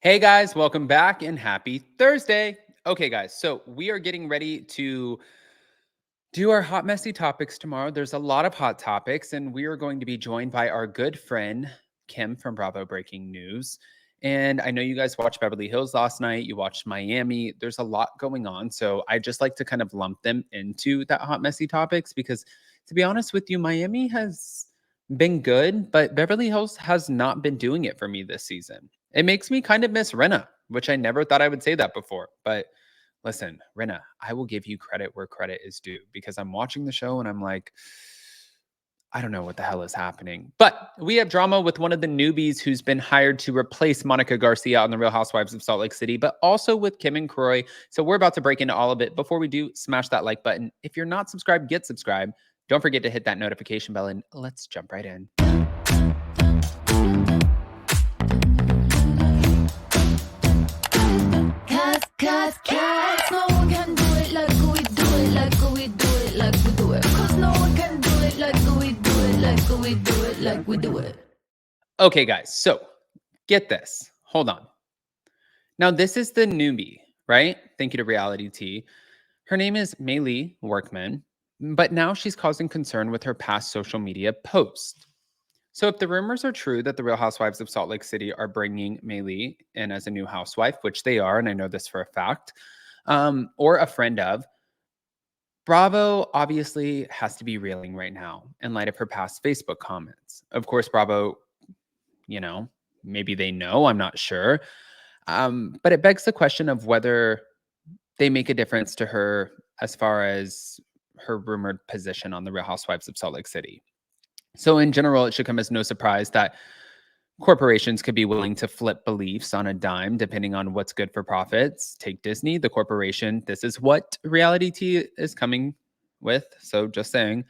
Hey guys, welcome back and happy Thursday. Okay, guys, so we are getting ready to do our hot, messy topics tomorrow. There's a lot of hot topics, and we are going to be joined by our good friend, Kim from Bravo Breaking News. And I know you guys watched Beverly Hills last night, you watched Miami. There's a lot going on. So I just like to kind of lump them into that hot, messy topics because to be honest with you, Miami has been good, but Beverly Hills has not been doing it for me this season. It makes me kind of miss Renna, which I never thought I would say that before. But listen, Renna, I will give you credit where credit is due because I'm watching the show and I'm like, I don't know what the hell is happening. But we have drama with one of the newbies who's been hired to replace Monica Garcia on The Real Housewives of Salt Lake City, but also with Kim and Croy. So we're about to break into all of it. Before we do, smash that like button. If you're not subscribed, get subscribed. Don't forget to hit that notification bell and let's jump right in. No one can do it like we do it, like we do it, like we do it. Cause no one can do it like we do it, like we do it, like we do it. Okay, guys, so get this. Hold on. Now, this is the newbie, right? Thank you to Reality T. Her name is Maylee Workman, but now she's causing concern with her past social media posts. So, if the rumors are true that the Real Housewives of Salt Lake City are bringing Maylee in as a new housewife, which they are, and I know this for a fact, or a friend of, Bravo obviously has to be reeling right now in light of her past Facebook comments. Of course, Bravo, you know, maybe they know, I'm not sure. But it begs the question of whether they make a difference to her as far as her rumored position on the Real Housewives of Salt Lake City. So, in general, it should come as no surprise that corporations could be willing to flip beliefs on a dime depending on what's good for profits. Take Disney, the corporation. This is what Reality T is coming with. So, just saying.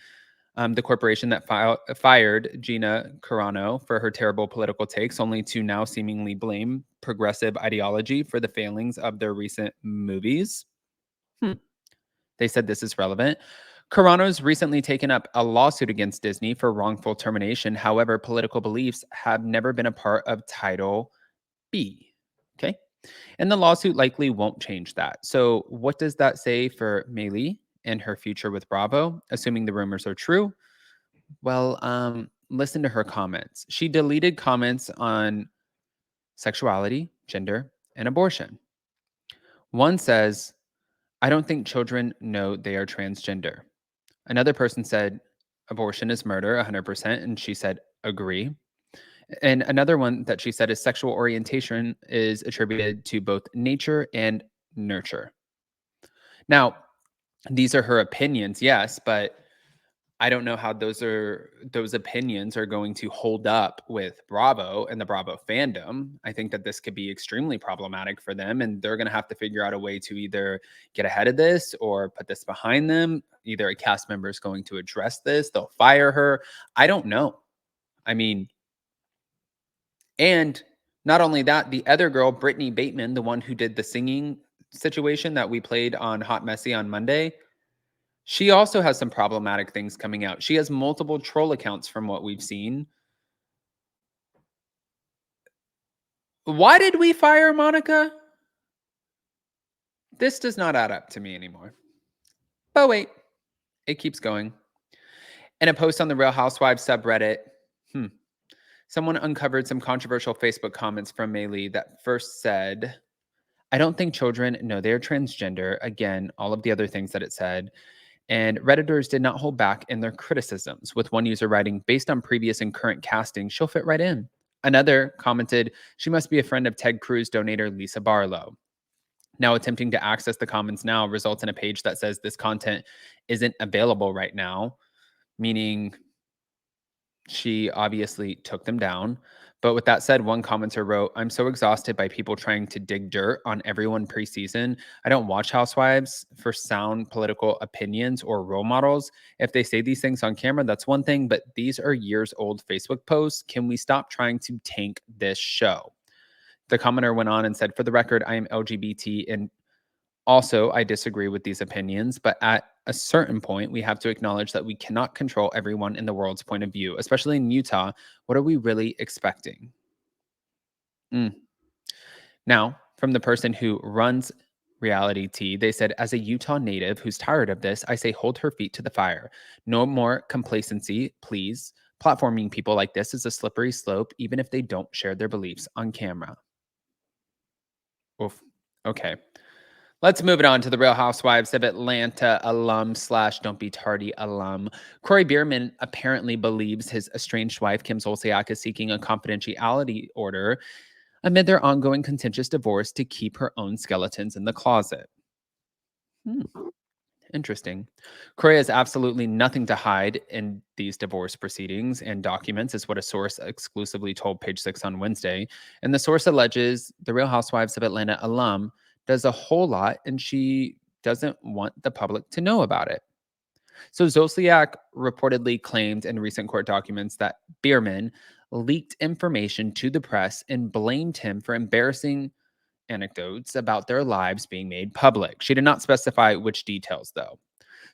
The corporation that fired Gina Carano for her terrible political takes, only to now seemingly blame progressive ideology for the failings of their recent movies. They said this is relevant. Carano's recently taken up a lawsuit against Disney for wrongful termination. However, political beliefs have never been a part of Title B. Okay. And the lawsuit likely won't change that. So, what does that say for Maylee and her future with Bravo, assuming the rumors are true? Well, listen to her comments. She deleted comments on sexuality, gender, and abortion. One says, I don't think children know they are transgender. Another person said, abortion is murder, 100%. And she said, agree. And another one that she said is sexual orientation is attributed to both nature and nurture. Now, these are her opinions, yes, but I don't know how those opinions are going to hold up with Bravo and the Bravo fandom. I think that this could be extremely problematic for them, and they're going to have to figure out a way to either get ahead of this or put this behind them. Either a cast member is going to address this, they'll fire her. I don't know. I mean, and not only that, the other girl, Brittany Baitman, the one who did the singing situation that we played on Hot Messy on Monday, she also has some problematic things coming out. She has multiple troll accounts from what we've seen. Why did we fire Monica? This does not add up to me anymore. But wait, it keeps going. In a post on the Real Housewives subreddit, someone uncovered some controversial Facebook comments from Maylee that first said, I don't think children know they're transgender. Again, all of the other things that it said. And Redditors did not hold back in their criticisms, with one user writing, based on previous and current casting, she'll fit right in. Another commented, she must be a friend of Ted Cruz donator Lisa Barlow. Now attempting to access the comments now results in a page that says this content isn't available right now, meaning she obviously took them down. But with that said, one commenter wrote, I'm so exhausted by people trying to dig dirt on everyone preseason. I don't watch Housewives for sound political opinions or role models. If they say these things on camera, that's one thing, but these are years old Facebook posts. Can we stop trying to tank this show? The commenter went on and said, for the record, I am LGBT and also, I disagree with these opinions, but at a certain point, we have to acknowledge that we cannot control everyone in the world's point of view, especially in Utah. What are we really expecting? Now, from the person who runs Reality T, they said, as a Utah native who's tired of this, I say hold her feet to the fire. No more complacency, please. Platforming people like this is a slippery slope, even if they don't share their beliefs on camera. Oof. Okay. Let's move it on to the Real Housewives of Atlanta alum / Don't Be Tardy alum. Corey Bierman apparently believes his estranged wife, Kim Zolciak, is seeking a confidentiality order amid their ongoing contentious divorce to keep her own skeletons in the closet. Interesting. Corey has absolutely nothing to hide in these divorce proceedings and documents, is what a source exclusively told Page Six on Wednesday. And the source alleges the Real Housewives of Atlanta alum does a whole lot and she doesn't want the public to know about it. So Zolciak reportedly claimed in recent court documents that Bierman leaked information to the press and blamed him for embarrassing anecdotes about their lives being made public. She did not specify which details, though.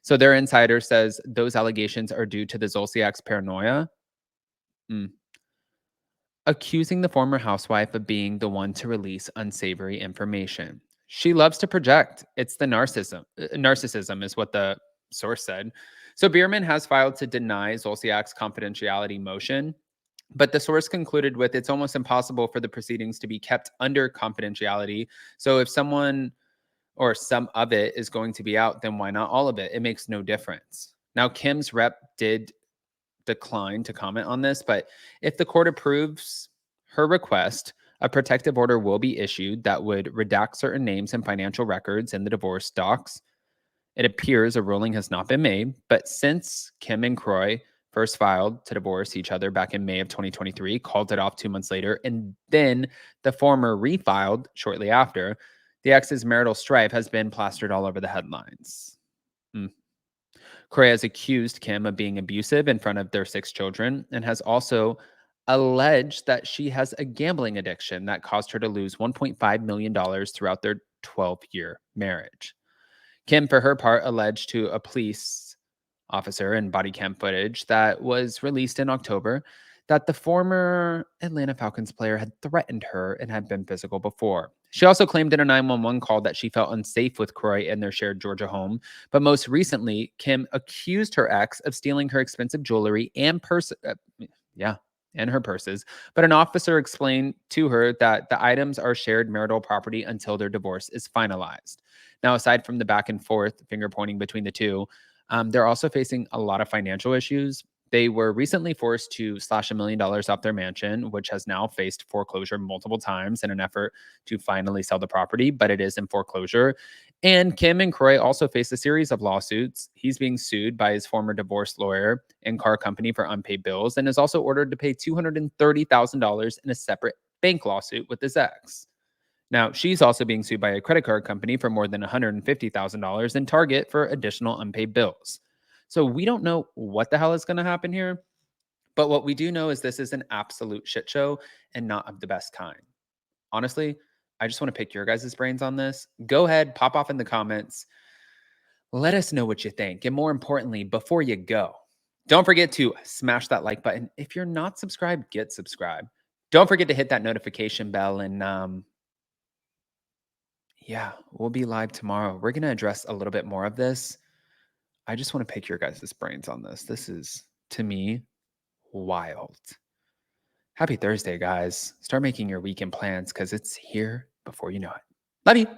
So their insider says those allegations are due to the Zolciak's paranoia, accusing the former housewife of being the one to release unsavory information. She loves to project. It's the narcissism is what the source said. So Bierman has filed to deny Zolciak's confidentiality motion, but the source concluded with it's almost impossible for the proceedings to be kept under confidentiality. So if someone or some of it is going to be out, then why not all of it? It makes no difference. Now, Kim's rep did decline to comment on this, but if the court approves her request, a protective order will be issued that would redact certain names and financial records in the divorce docs. It appears a ruling has not been made, but since Kim and Croy first filed to divorce each other back in May of 2023, called it off 2 months later, and then the former refiled shortly after, the ex's marital strife has been plastered all over the headlines. Croy has accused Kim of being abusive in front of their 6 children and has also alleged that she has a gambling addiction that caused her to lose $1.5 million throughout their 12-year marriage. Kim, for her part, alleged to a police officer in body cam footage that was released in October that the former Atlanta Falcons player had threatened her and had been physical before. She also claimed in a 911 call that she felt unsafe with Croy in their shared Georgia home. But most recently, Kim accused her ex of stealing her expensive jewelry and and her purses. But an officer explained to her that the items are shared marital property until their divorce is finalized. Now, aside from the back and forth finger pointing between the two, they're also facing a lot of financial issues. They were recently forced to slash $1 million off their mansion, which has now faced foreclosure multiple times in an effort to finally sell the property, but it is in foreclosure. And Kim and Croy also face a series of lawsuits. He's being sued by his former divorce lawyer and car company for unpaid bills and is also ordered to pay $230,000 in a separate bank lawsuit with his ex. Now, she's also being sued by a credit card company for more than $150,000 and Target for additional unpaid bills. So we don't know what the hell is going to happen here. But what we do know is this is an absolute shit show and not of the best kind. Honestly, I just want to pick your guys' brains on this. Go ahead, pop off in the comments. Let us know what you think. And more importantly, before you go, don't forget to smash that like button. If you're not subscribed, get subscribed. Don't forget to hit that notification bell. And yeah, we'll be live tomorrow. We're going to address a little bit more of this. I just want to pick your guys' brains on this. This is, to me, wild. Happy Thursday, guys. Start making your weekend plans because it's here before you know it. Love you.